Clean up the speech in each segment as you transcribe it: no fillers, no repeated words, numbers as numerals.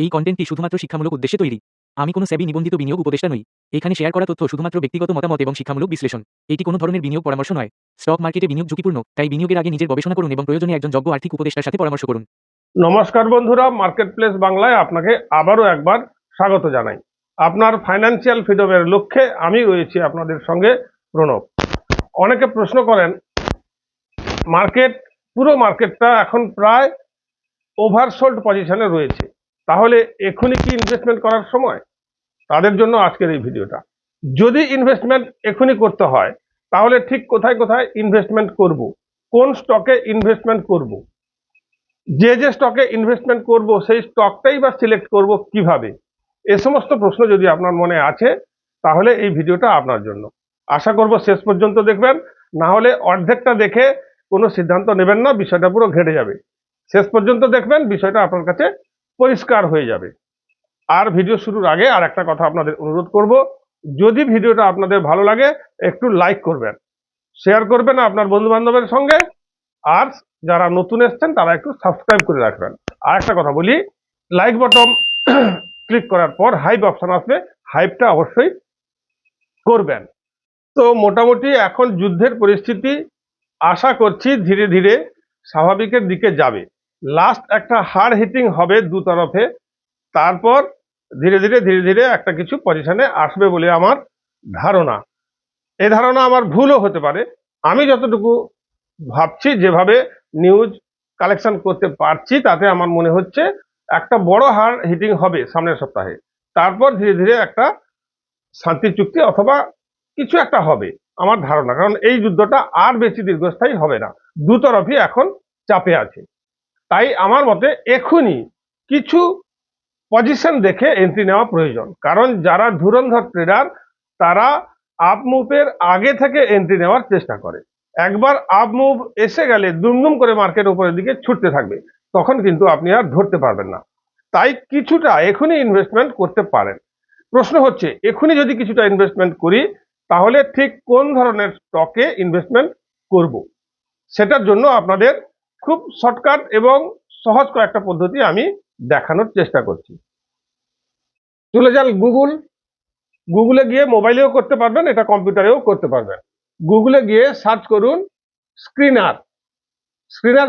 এই কন্টেন্টটি শুধুমাত্র শিক্ষামূলক উদ্দেশ্যে তৈরি। আমি কোনো সেবি নিবন্ধিত বিনিয়োগ উপদেষ্টা নই। এখানে শেয়ার করা তথ্য শুধুমাত্র ব্যক্তিগত মতামত এবং শিক্ষামূলক বিশ্লেষণ। এটি কোনো ধরনের বিনিয়োগ পরামর্শ নয়। স্টক মার্কেটে বিনিয়োগ ঝুঁকিপূর্ণ, তাই বিনিয়োগের আগে নিজের গবেষণা করুন এবং প্রয়োজনে একজন যোগ্য আর্থিক উপদেষ্টার সাথে পরামর্শ করুন। নমস্কার বন্ধুরা, মার্কেট প্লেস বাংলায় আপনাকে আবারও একবার স্বাগত জানাই। আপনার ফাইন্যান্সিয়াল ফ্রিডমের লক্ষ্যে আমি রয়েছি আপনাদের সঙ্গে প্রণব। অনেকে প্রশ্ন করেন, পুরো মার্কেটটা এখন প্রায় ওভারসোল্ড পজিশনে রয়েছে, তাহলে এখনই কি ইনভেস্টমেন্ট করার সময়? তাদের জন্য আজকের এই ভিডিওটা। যদি ইনভেস্টমেন্ট এখনই করতে হয়, তাহলে ঠিক কোথায় কোথায় ইনভেস্টমেন্ট করব, কোন স্টকে ইনভেস্টমেন্ট করব, যে স্টকে ইনভেস্টমেন্ট করব সেই স্টকটাই বা সিলেক্ট করব কিভাবে, এ সমস্ত প্রশ্ন যদি আপনার মনে আছে তাহলে এই ভিডিওটা আপনার জন্য। আশা করব শেষ পর্যন্ত দেখবেন, না হলে অর্ধেকটা দেখে কোনো সিদ্ধান্ত নেবেন না, বিষয়টা পুরো ঘেটে যাবে। শেষ পর্যন্ত দেখবেন, বিষয়টা আপনার কাছে পরিষ্কার হয়ে যাবে। আর ভিডিও শুরুর আগে আর একটা কথা আপনাদের অনুরোধ করব, যদি ভিডিওটা আপনাদের ভালো লাগে একটু লাইক করবেন, শেয়ার করবেন আপনার বন্ধু বান্ধবের সঙ্গে, আর যারা নতুন এসছেন তারা একটু সাবস্ক্রাইব করে রাখবেন। আর একটা কথা বলি, লাইক বটন ক্লিক করার পর হাইপ অপশন আসবে, হাইপটা অবশ্যই করবেন। তো মোটামুটি এখন যুদ্ধের পরিস্থিতি আশা করছি ধীরে ধীরে স্বাভাবিকের দিকে যাবে। লাস্ট একটা হার্ড হিটিং হবে দু তরফে, তারপর ধীরে ধীরে একটা কিছু পজিশনে আসবে বলে আমার ধারণা। এই ধারণা আমার ভুলও হতে পারে। আমি যতটুকু ভাবছি, যেভাবে নিউজ কালেকশন করতে পারছি, তাতে আমার মনে হচ্ছে একটা বড় হার হিটিং হবে সামনের সপ্তাহে, তারপর ধীরে ধীরে একটা শান্তি চুক্তি অথবা কিছু একটা হবে আমার ধারণা। কারণ এই যুদ্ধটা আর বেশি দীর্ঘস্থায়ী হবে না, দু তরফই এখন চাপে আছে। তাই আমার মতে এখনই কিছু পজিশন দেখে এন্ট্রি নেওয়া প্রয়োজন। কারণ যারা ধুরন্ধর ট্রেডার, তারা আপ মুভের আগে থেকে এন্ট্রি নেওয়ার চেষ্টা করে। একবার আপ মুভ এসে গেলে দুমদুম করে মার্কেট উপরের দিকে ছুটতে থাকবে, তখন কিন্তু আপনি আর ধরতে পারবেন না। তাই কিছুটা এখনই ইনভেস্টমেন্ট করতে পারেন। প্রশ্ন হচ্ছে, এখনই যদি কিছুটা ইনভেস্টমেন্ট করি, তাহলে ঠিক কোন ধরনের স্টকে ইনভেস্টমেন্ট করব, সেটার জন্য আপনাদের খুব শর্টকাট এবং সহজ কয়েকটা পদ্ধতি আমি দেখানোর চেষ্টা করছি। চলে যান গুগলে গিয়ে, মোবাইলেও করতে পারবেন, এটা কম্পিউটারেও করতে পারবেন। গুগলে গিয়ে সার্চ করুন স্ক্রিনার।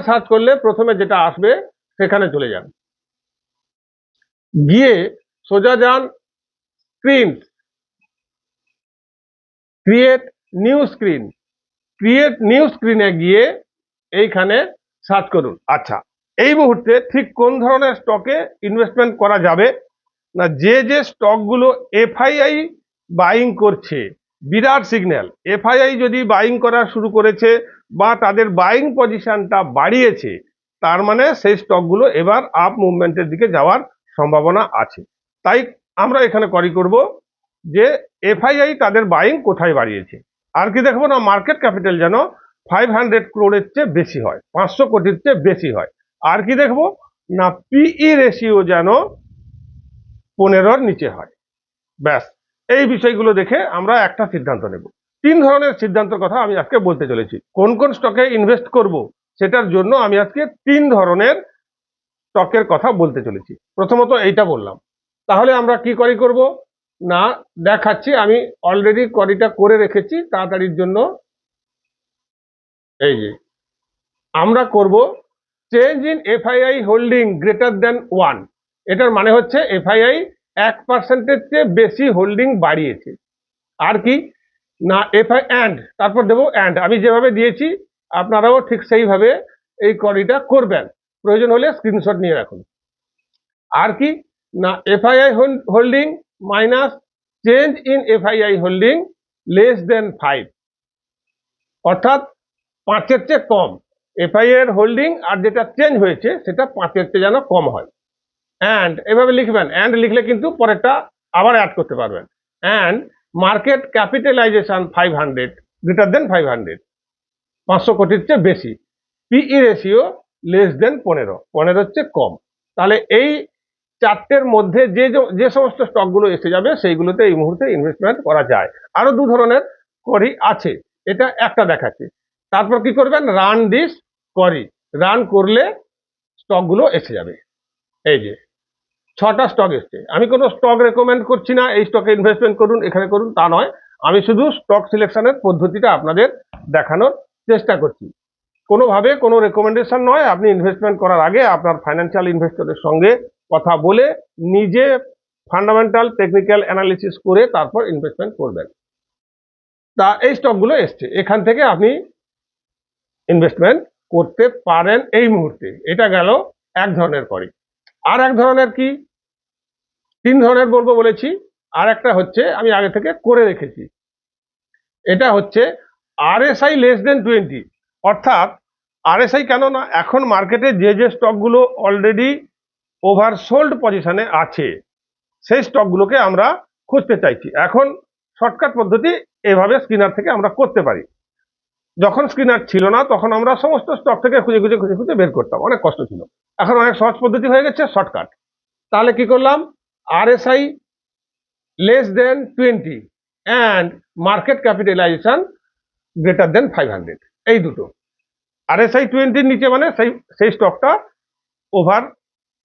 সার্চ করলে প্রথমে যেটা আসবে সেখানে চলে যান, গিয়ে সোজা যান স্ক্রিন, ক্রিয়েট নিউ স্ক্রিনে গিয়ে এইখানে সার্চ করুন। আচ্ছা, এই মুহূর্তে ঠিক কোন ধরনের স্টকে ইনভেস্টমেন্ট করা যাবে না, যে স্টকগুলো এফআইআই বাইং করছে, বিরাট সিগন্যাল। এফআইআই যদি বাইং করা শুরু করেছে বা তাদের বাইং পজিশনটা বাড়িয়েছে, তার মানে সেই স্টকগুলো এবার আপ মুভমেন্টের দিকে যাওয়ার সম্ভাবনা আছে। তাই আমরা এখানে করব যে এফআইআই তাদের বাইং কোথায় বাড়িয়েছে। আর কি দেখবো না, মার্কেট ক্যাপিটাল যেন 500 crore চেয়ে বেশি হয়, 500 কোটির চেয়ে বেশি হয়। আর কি দেখবো না, পিই রেশিও যেন 15-র নিচে হয়। ব্যাস, এই বিষয়গুলো দেখে আমরা একটা সিদ্ধান্ত নেব। 3 ধরনের সিদ্ধান্তের কথা আমি আজকে বলতে চলেছি। কোন কোন স্টকে ইনভেস্ট করব সেটার জন্য আমি আজকে 3 ধরনের স্টকের কথা বলতে চলেছি। প্রথমত এইটা বললাম, তাহলে আমরা কি করব না দেখাচ্ছি। আমি অলরেডি করিটা করে রেখেছি তাড়াতাড়ির জন্য। এই যে আমরা করব change in FII holding greater than 1। এটার মানে হচ্ছে এফআইআই 1%-এর চেয়ে বেশি হোল্ডিং বাড়িয়েছে। আর কি না, এফআই অ্যান্ড, তারপর দেবো অ্যান্ড। আমি যেভাবে দিয়েছি আপনারাও ঠিক সেইভাবে এই করিটা করবেন, প্রয়োজন হলে স্ক্রিনশট নিয়ে রাখুন। আর কি না, FII holding minus change in FII holding less than 5, অর্থাৎ 5-এর চেয়ে কম। এফআইআই এর হোল্ডিং আর যেটা চেঞ্জ হয়েছে সেটা 5-এর চেয়ে যেন কম হয়। অ্যান্ড এভাবে লিখবেন, অ্যান্ড লিখলে কিন্তু পরেরটা আবার অ্যাড করতে পারবেন। And market capitalisation 500 greater than 500, 500 কোটির চেয়ে বেশি। পিই রেশিও লেস দেন 15, 15-র চেয়ে কম। তাহলে এই 4টের মধ্যে যে সমস্ত স্টকগুলো এসে যাবে সেইগুলোতে এই মুহূর্তে ইনভেস্টমেন্ট করা যায়। আরো 2 ধরনের করি আছে, এটা একটা দেখাচ্ছি। তারপর কি করবেন, রান দিস করি, রান করলে স্টকগুলো এসে যাবে। এই যে 6টা স্টক এসছে। আমি কোনো স্টক রেকমেন্ড করছি না এই স্টকে ইনভেস্টমেন্ট করুন, এখানে করুন, তা নয়। আমি শুধু স্টক সিলেকশনের পদ্ধতিটা আপনাদের দেখানোর চেষ্টা করছি। কোনোভাবে কোনো রেকমেন্ডেশন নয়। আপনি ইনভেস্টমেন্ট করার আগে আপনার ফাইন্যান্সিয়াল ইনভেস্টরের সঙ্গে কথা বলে নিজে ফান্ডামেন্টাল টেকনিক্যাল অ্যানালিসিস করে তারপর ইনভেস্টমেন্ট করবেন। তা এই স্টকগুলো এসছে, এখান থেকে আপনি ইনভেস্টমেন্ট করতে পারেন এই মুহূর্তে। এটা গেল এক ধরনের করে। আর এক ধরনের কি, 3 ধরনের বলবো বলেছি। আর একটা হচ্ছে আমি আগে থেকে করে রেখেছি, এটা হচ্ছে আরএসআই লেস দেন 20। অর্থাৎ আরএসআই কেন না, এখন মার্কেটে যে স্টকগুলো অলরেডি ওভারসোল্ড পজিশনে আছে সেই স্টকগুলোকে আমরা খুঁজতে চাইছি। এখন শর্টকাট পদ্ধতি এভাবে স্ক্রিনার থেকে আমরা করতে পারি। যখন স্ক্রিনার ছিল না তখন আমরা সমস্ত স্টক থেকে খুঁজে খুঁজে খুঁজে খুঁজে বের করতাম, অনেক কষ্ট ছিল। এখন অনেক সহজ পদ্ধতি হয়ে গেছে, শর্টকাট। তাহলে কি করলাম, RSI less than 20 and market capitalisation greater than 500, এই দুটো। আরএসআই 20 নিচে মানে সেই স্টকটা ওভার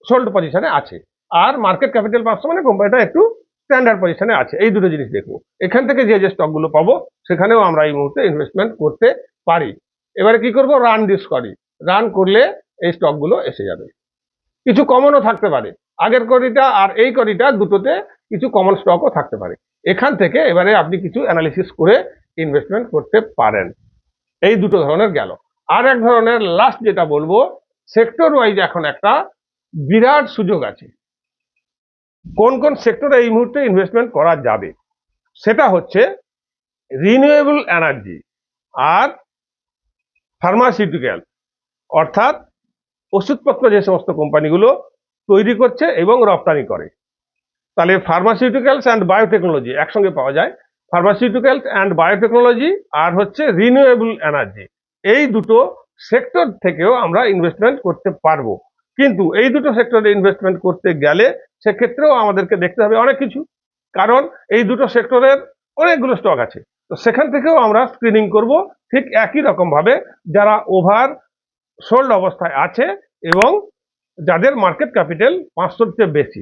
সোল্ড পজিশনে আছে, আর মার্কেট ক্যাপিটাল 500 মানে কোম্পানিটা একটু স্ট্যান্ডার্ড পজিশনে আছে। এই দুটো জিনিস দেখবো। এখান থেকে যে স্টকগুলো পাবো সেখানেও আমরা এই মুহূর্তে ইনভেস্টমেন্ট করতে পারি। এবারে কি করব, রান দিস করি। রান করলে এই স্টকগুলো এসে যাবে। কিছু কমনও থাকতে পারে, আগের করিটা আর এই করিটা দুটোতে কিছু কমন স্টকও থাকতে পারে। এখান থেকে এবারে আপনি কিছু অ্যানালিসিস করে ইনভেস্টমেন্ট করতে পারেন। এই দুটো ধরনের গেল। আর এক ধরনের লাস্ট যেটা বলবো, সেক্টর ওয়াইজ এখন একটা বিরাট সুযোগ আছে। কোন কোন সেক্টরে এই মুহূর্তে ইনভেস্টমেন্ট করা যাবে সেটা হচ্ছে রিনিউয়েবল এনার্জি আর ফার্মাসিউটিক্যাল, অর্থাৎ ওষুধপত্র যে সমস্ত কোম্পানিগুলো তৈরি করছে এবং রপ্তানি করে। তাহলে ফার্মাসিউটিক্যালস অ্যান্ড বায়োটেকনোলজি একসঙ্গে পাওয়া যায়। ফার্মাসিউটিক্যালস অ্যান্ড বায়োটেকনোলজি আর হচ্ছে রিনিউয়েবল এনার্জি, এই দুটো সেক্টর থেকেও আমরা ইনভেস্টমেন্ট করতে পারবো। কিন্তু এই দুটো সেক্টরে ইনভেস্টমেন্ট করতে গেলে সেক্ষেত্রেও আমাদেরকে দেখতে হবে অনেক কিছু, কারণ এই দুটো সেক্টরের অনেকগুলো স্টক আছে। তো সেখান থেকেও আমরা স্ক্রিনিং করব ঠিক একই রকম ভাবে, যারা ওভার সোল্ড অবস্থায় আছে এবং যাদের মার্কেট ক্যাপিটাল 500-র চেয়ে বেশি,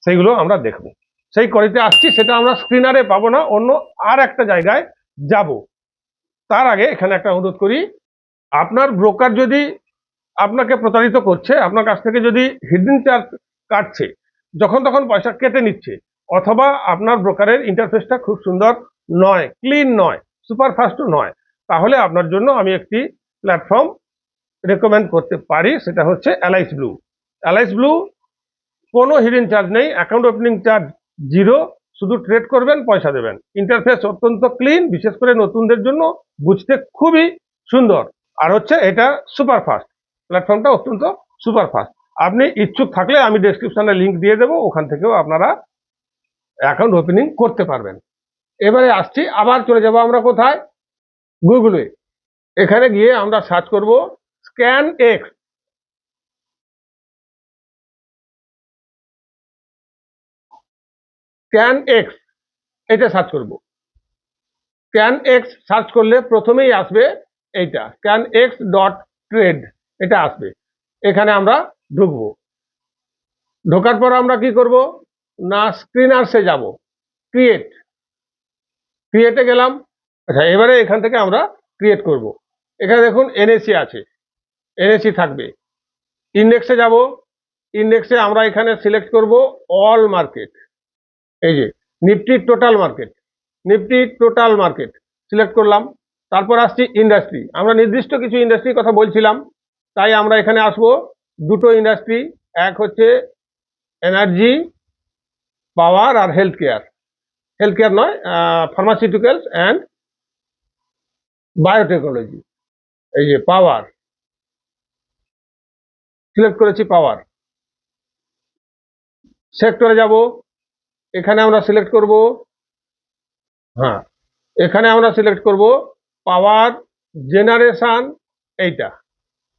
সেইগুলো আমরা দেখব। সেই করিতে আসছি, সেটা আমরা স্ক্রিনারে পাবো না, অন্য আর একটা জায়গায় যাব। তার আগে এখানে একটা অনুরোধ করি, আপনার ব্রোকার যদি আপনাকে প্রতারিত করছে, আপনার কাছ থেকে যদি হিডেন চার্জ কাটছে, যখন তখন পয়সা কেটে নিচ্ছে, অথবা আপনার ব্রোকারের ইন্টারফেসটা খুব সুন্দর নয়, ক্লিন নয়, সুপারফাস্টও নয়, তাহলে আপনার জন্য আমি একটি প্ল্যাটফর্ম রেকমেন্ড করতে পারি, সেটা হচ্ছে অ্যালাইস ব্লু। অ্যালাইস ব্লু কোনো হিডেন চার্জ নেই, অ্যাকাউন্ট ওপেনিং চার্জ 0, শুধু ট্রেড করবেন, পয়সা দেবেন। ইন্টারফেস অত্যন্ত ক্লিন, বিশেষ করে নতুনদের জন্য বুঝতে খুবই সুন্দর। আর হচ্ছে এটা সুপার ফাস্ট, প্ল্যাটফর্মটা অত্যন্ত সুপার ফাস্ট। আপনি ইচ্ছুক থাকলে আমি ডেসক্রিপশনে লিঙ্ক দিয়ে দেবো, ওখান থেকেও আপনারা অ্যাকাউন্ট ওপেনিং করতে পারবেন। এবারে আসছি, আবার চলে যাব আমরা কোথায়, গুগলে। এখানে গিয়ে আমরা সার্চ করব স্ক্যান এক্স। স্ক্যান এক্স এটা সার্চ করব। স্ক্যান এক্স সার্চ করলে প্রথমেই আসবে এইটা, scanx.trade, এটা আসবে। এখানে আমরা ঢুকবো। ঢোকার পর আমরা কি করব না, স্ক্রিনার্সে যাব, ক্রিয়েটে গেলাম। আচ্ছা, এবারে এখান থেকে আমরা ক্রিয়েট করব। এখানে দেখুন এনএসি আছে, এনএসি থাকবে। ইন্ডেক্সে যাব, ইন্ডেক্সে আমরা এখানে সিলেক্ট করব অল মার্কেট। এই যে Nifty total market, Nifty total market select করলাম। তারপর আসছি ইন্ডাস্ট্রি, আমরা নির্দিষ্ট কিছু ইন্ডাস্ট্রির কথা বলছিলাম, তাই আমরা এখানে আসবো দুটো ইন্ডাস্ট্রি, এক হচ্ছে এনার্জি, পাওয়ার আর হেলথ কেয়ার নয়, ফার্মাসিউটিক্যালস অ্যান্ড বায়োটেকনোলজি। এই যে পাওয়ার সিলেক্ট করেছি, পাওয়ার। সেক্টরে যাব, এখানে আমরা সিলেক্ট করব, হ্যাঁ এখানে আমরা সিলেক্ট করব পাওয়ার জেনারেশন এইটা,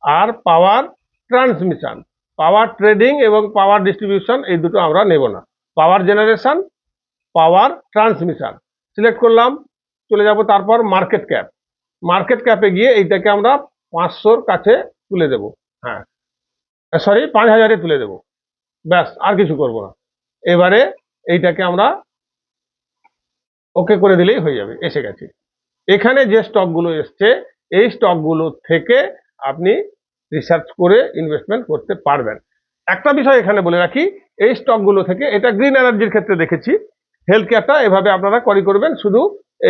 আর পাওয়ার ট্রান্সমিশন। পাওয়ার ট্রেডিং এবং পাওয়ার ডিস্ট্রিবিউশন এই দুটো আমরা নেব না, পাওয়ার জেনারেশন, পাওয়ার ট্রান্সমিশন সিলেক্ট করলাম। চলে যাব তারপর মার্কেট ক্যাপ, মার্কেট ক্যাপে গিয়ে এইটাকে আমরা 500-র কাছে তুলে দেব, হ্যাঁ সরি 5000-এ তুলে দেব। ব্যাস, আর কিছু করব না। এবারে এইটাকে আমরা ওকে করে দিলেই হয়ে যাবে, এসে গেছে। এখানে যে স্টকগুলো এসছে এই স্টকগুলো থেকে আপনি রিসার্চ করে ইনভেস্টমেন্ট করতে পারবেন। একটা বিষয় এখানে বলে রাখি, এই স্টকগুলো থেকে, এটা গ্রিন এনার্জির ক্ষেত্রে দেখেছি, হেলথ কেয়ারটা এভাবে আপনারা করি করবেন, শুধু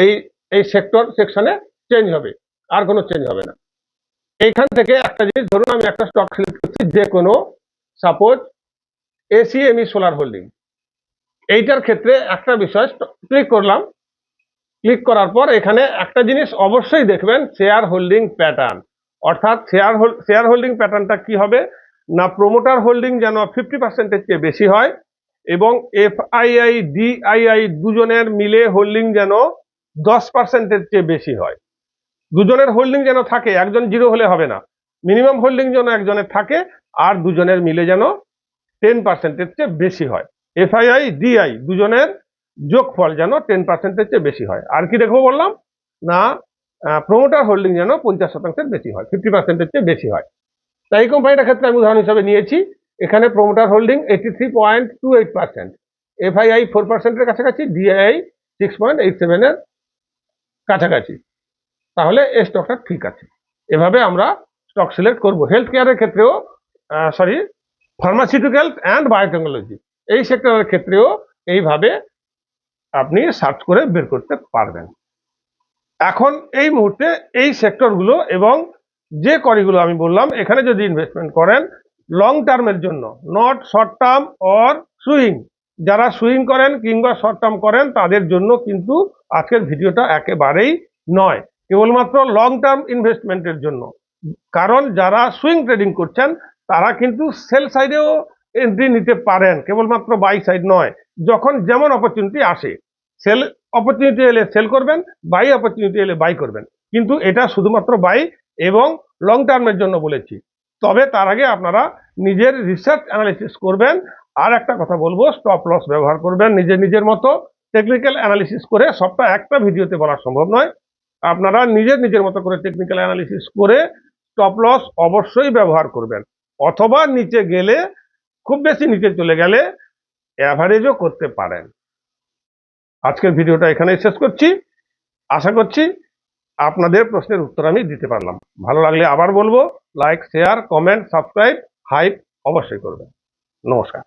এই এই সেকশনে চেঞ্জ হবে, আর কোনো চেঞ্জ হবে না। এইখান থেকে একটা জিনিস ধরুন, আমি একটা স্টক সিলেক্ট করছি, যে কোনো সাপোজ এসিএমই সোলার হোল্ডিং, এইটার ক্ষেত্রে একটা বিষয় ক্লিক করলাম। ক্লিক করার পর এখানে একটা জিনিস অবশ্যই দেখবেন, শেয়ার হোল্ডিং প্যাটার্ন। অর্থাৎ শেয়ার হোল্ডিং প্যাটার্নটা কি হবে না, প্রমোটার হোল্ডিং যেন 50%-এর চেয়ে বেশি হয়, এবং এফআইআই ডিআইআই দুজনের মিলে হোল্ডিং যেন 10%-এর চেয়ে বেশি হয়। দুজনের হোল্ডিং যেন থাকে, একজন জিরো হলে হবে না, মিনিমাম হোল্ডিং যেন একজনের থাকে, আর দুজনের মিলে যেন 10%-এর চেয়ে বেশি হয়। এফআইআই ডিআই দুজনের যোগফল যেন 10%-এর চেয়ে বেশি হয়। আর কি দেখবো বললাম না, প্রমোটার হোল্ডিং যেন 50%-এর বেশি হয়, 50%-এর চেয়ে বেশি হয়। তাই এই কোম্পানিটার ক্ষেত্রে আমি উদাহরণ হিসাবে নিয়েছি, এখানে প্রমোটার হোল্ডিং 83.28%, এফআইআই 4%-এর কাছাকাছি, ডিআইআই 6.87-এর কাছাকাছি, তাহলে এই স্টকটা ঠিক আছে। এভাবে আমরা স্টক সিলেক্ট করব। হেলথ কেয়ারের ক্ষেত্রেও, ফার্মাসিউটিক্যালস অ্যান্ড বায়োটেকনোলজি, এই সেক্টরের ক্ষেত্রেও এইভাবে আপনি সার্চ করে বের করতে পারবেন। এখন এই মুহূর্তে এই সেক্টরগুলো এবং যে করিগুলো আমি বললাম, এখানে যদি ইনভেস্টমেন্ট করেন লং টার্মের জন্য, not short term or swing, যারা সুইং করেন কিংবা শর্ট টার্ম করেন তাদের জন্য কিন্তু আজকের ভিডিওটা একেবারেই নয়, কেবলমাত্র লং টার্ম ইনভেস্টমেন্টের জন্য। কারণ যারা সুইং ট্রেডিং করছেন তারা কিন্তু সেল সাইডেও এন্ট্রি নিতে পারেন, কেবলমাত্র বাই সাইড নয়। যখন যেমন অপরচুনিটি আসে, সেল অপরচুনিটি এলে সেল করবেন, বাই অপরচুনিটি এলে বাই করবেন, কিন্তু এটা শুধুমাত্র বাই এবং লং টার্মের জন্য বলেছি। তবে তার আগে আপনারা নিজের রিসার্চ অ্যানালিসিস করবেন। আর একটা কথা বলবো, স্টপ লস ব্যবহার করবেন নিজের মতো, টেকনিক্যাল অ্যানালিসিস করে, সবটা একটা ভিডিওতে বলা সম্ভব নয়। আপনারা নিজের মতো করে টেকনিক্যাল অ্যানালিসিস করে স্টপ লস অবশ্যই ব্যবহার করবেন, অথবা নিচে গেলে, খুব বেশি নিচে চলে গেলে অ্যাভারেজও করতে পারেন। আজকের ভিডিওটা এখানেই শেষ করছি। আশা করছি আপনাদের প্রশ্নের উত্তর আমি দিতে পারলাম। ভালো লাগলে আবার বলবো, like, share, comment, subscribe, hype অবশ্যই করবেন। নমস্কার।